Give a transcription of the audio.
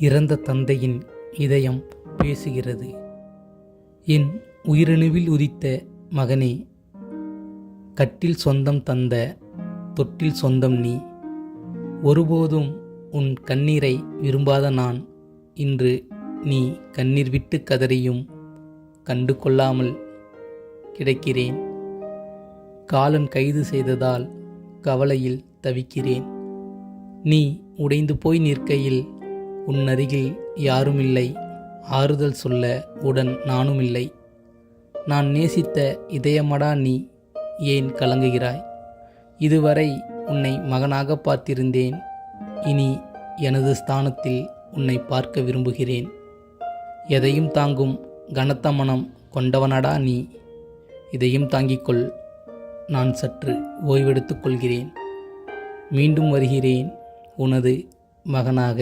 இறந்த தந்தையின் இதயம் பேசுகிறது. என் உயிரணுவில் உதித்த மகனே, கட்டில் சொந்தம் தந்த தொட்டில் சொந்தம் நீ. ஒருபோதும் உன் கண்ணீரை விரும்பாத நான் இன்று நீ கண்ணீர் விட்டு கதறியும் கண்டு கொள்ளாமல் கிடக்கிறேன். காலன் கைது செய்ததால் கவலையில் தவிக்கிறேன். நீ உடைந்து போய் நிற்கையில் உன் அருகில் யாருமில்லை, ஆறுதல் சொல்ல உடன் நானுமில்லை. நான் நேசித்த இதயமடா நீ, ஏன் கலங்குகிறாய்? இதுவரை உன்னை மகனாக பார்த்திருந்தேன், இனி எனது ஸ்தானத்தில் உன்னை பார்க்க விரும்புகிறேன். எதையும் தாங்கும் கனத்த மனம் கொண்டவனடா நீ, இதையும் தாங்கிக்கொள். நான் சற்று ஓய்வெடுத்துக் கொள்கிறேன். மீண்டும் வருகிறேன் உனது மகனாக.